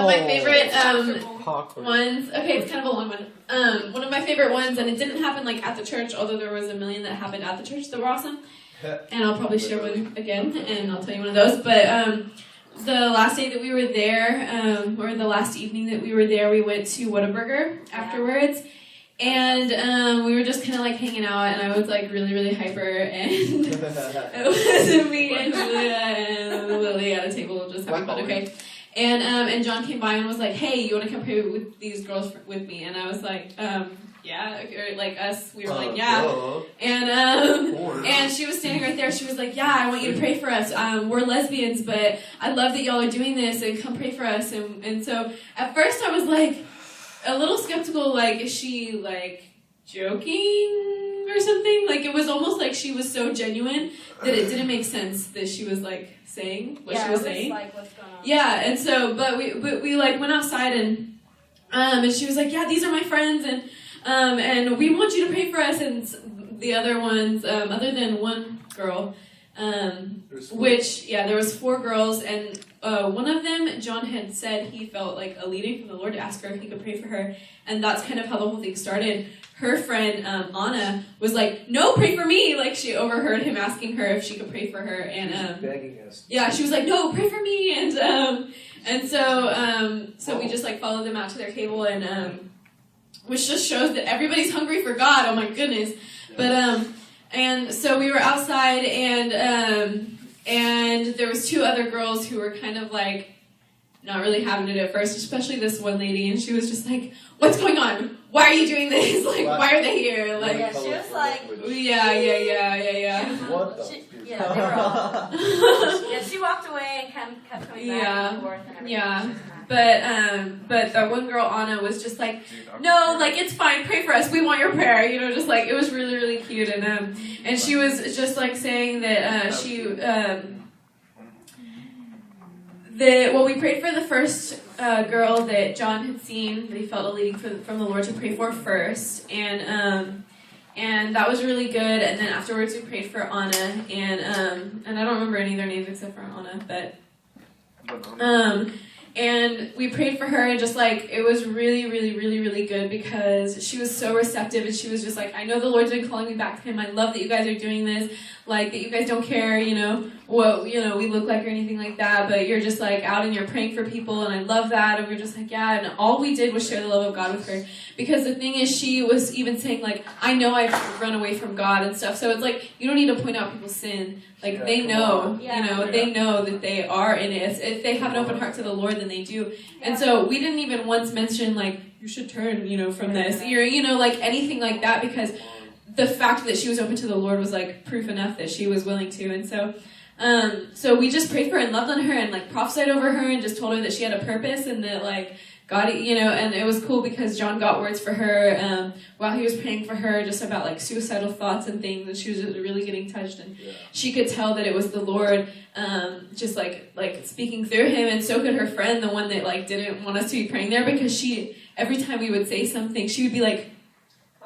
of my favorite ones. Okay, it's kind of a long one. One of my favorite ones, and it didn't happen like at the church, although there was a million that happened at the church that were awesome. And I'll probably share one again, and I'll tell you one of those. But the last day that we were there, or the last evening that we were there, we went to Whataburger afterwards. And we were just kind of like hanging out, and I was like really, really hyper, and it was me and Julia and Lily at a table just having fun, okay? And John came by and was like, hey, you want to come pray with these girls with me? And I was like, yeah, or like us, we were like, yeah. And she was standing right there. She was like, yeah, I want you to pray for us. We're lesbians, but I love that y'all are doing this, and come pray for us. And so at first I was like a little skeptical, like, is she like joking or something? Like, it was almost like she was so genuine that it didn't make sense that she was like saying what she was saying. Like, what's going on? Yeah, and so, but we like went outside, and she was like, yeah, these are my friends, and we want you to pray for us. And the other ones, other than one girl, there was 4 girls, and one of them, John had said he felt like a leading from the Lord to ask her if he could pray for her, and that's kind of how the whole thing started. Her friend, Anna, was like, no, pray for me! Like, she overheard him asking her if she could pray for her, and begging us. Yeah, she was like, no, pray for me! And so we just like followed them out to their table, and which just shows that everybody's hungry for God. Oh my goodness! But and so we were outside, and there was 2 other girls who were kind of like not really having it at first, especially this one lady, and she was just like, what's going on? Why are you doing this? Like, why are they here? Like, yeah, she was like, yeah. What the? They were all. Yeah, she walked away and kept coming back and forth and everything. Yeah. But the one girl, Anna, was just like, no, like, it's fine, pray for us, we want your prayer, you know, just like, it was really, really cute, and she was just like saying that, we prayed for the first girl that John had seen, that he felt a leading from the Lord to pray for first, and that was really good, and then afterwards we prayed for Anna, and I don't remember any of their names except for Anna, but, and we prayed for her, and just like, it was really, really, really, really good, because she was so receptive, and she was just like, I know the Lord's been calling me back to him, I love that you guys are doing this, like, that you guys don't care, you know, what, you know, we look like or anything like that, but you're just like out and you're praying for people, and I love that, and we're just like, yeah, and all we did was share the love of God with her, because the thing is, she was even saying, like, I know I've run away from God and stuff, so it's like, you don't need to point out people's sin, like, they know, they know that they are in it, if they have an open heart to the Lord, then they do, and so we didn't even once mention, like, you should turn, you know, from this, or, you know, like, anything like that, because the fact that she was open to the Lord was like proof enough that she was willing to, and so we just prayed for her and loved on her and like prophesied over her and just told her that she had a purpose and that like God, you know, and it was cool because John got words for her while he was praying for her just about like suicidal thoughts and things, and she was really getting touched, and she could tell that it was the Lord just like speaking through him, and so could her friend, the one that like didn't want us to be praying there, because she, every time we would say something, she would be like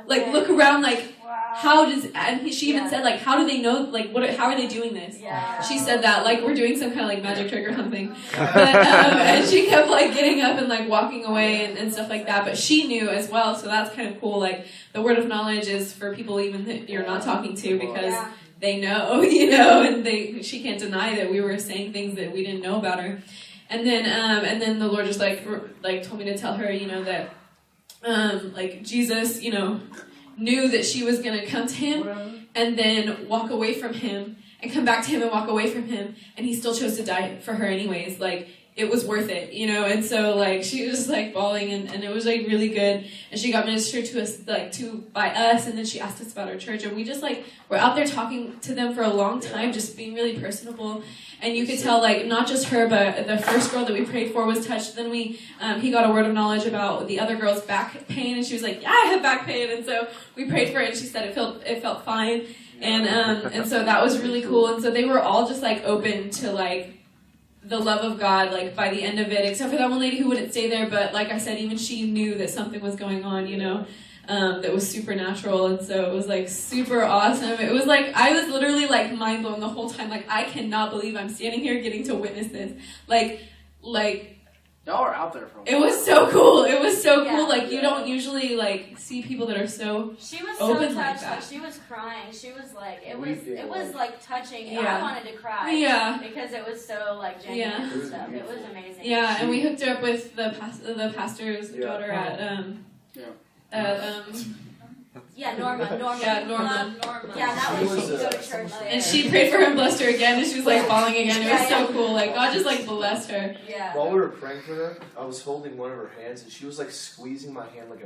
look around like, how does, and she even said, like, how do they know, like, how are they doing this? Yeah. She said that, like, we're doing some kind of, like, magic trick or something. But, and she kept, like, getting up and, like, walking away and stuff like that. But she knew as well, so that's kind of cool. Like, the word of knowledge is for people even that you're not talking to, because they know, you know, and she can't deny that we were saying things that we didn't know about her. And then the Lord just, like told me to tell her, you know, that, like, Jesus, you know, knew that she was going to come to him and then walk away from him and come back to him and walk away from him, and he still chose to die for her anyways. Like, it was worth it, you know, and so, like, she was, like, bawling, and it was, like, really good, and she got ministered to us, like, by us, and then she asked us about our church, and we just, like, were out there talking to them for a long time, just being really personable, and you could tell, like, not just her, but the first girl that we prayed for was touched. Then he got a word of knowledge about the other girl's back pain, and she was like, yeah, I have back pain, and so we prayed for it, and she said it felt fine, and so that was really cool, and so they were all just, like, open to, like, the love of God, like, by the end of it, except for that one lady who wouldn't stay there, but like I said, even she knew that something was going on, you know, that was supernatural, and so it was, like, super awesome. It was, like, I was literally, like, mind-blown the whole time, like, I cannot believe I'm standing here getting to witness this, like, Y'all are out there for a while. It was so cool. It was so Yeah. cool. Like, you don't usually, like, see people that are so She was open so like touched. that. Like, she was crying. She was like, it We was feel like touching. Yeah. I wanted to cry. Yeah. Because it was so like genuine Yeah. and stuff. It was amazing. Yeah, and we hooked her up with the pastor's Yeah. daughter at, Yeah, Norma. Yeah, Norma. Yeah, that She was was, she could go to church there. And she prayed for her and blessed her again, and she was like bawling again. It was Yeah, so cool. Like, God just like blessed her. Yeah. While we were praying for her, I was holding one of her hands, and she was like squeezing my hand like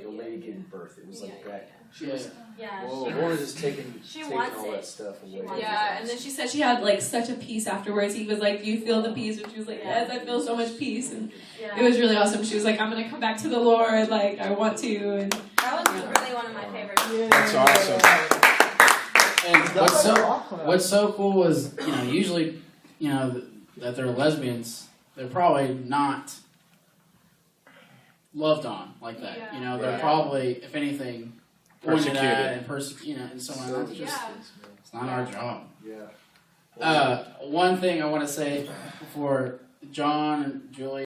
a lady giving birth. It was like that. She was. Yeah. Whoa, She the Lord is just taking wants all it. that stuff away. wants Yeah, and then she said she had like such a peace afterwards. He was like, "Do you feel the peace?" And she was like, "Yes, I feel so much peace." And it was really awesome. She was like, "I'm gonna come back to the Lord. Like, I want to." And That was really one of my favorites. That's awesome. And what's so cool was, usually, that they're lesbians, they're probably not loved on like that. Yeah. They're Right. probably, if anything, pointed Persecuted. at and and so on. That's just, it's not our job. Yeah. One thing I want to say for John and Julie.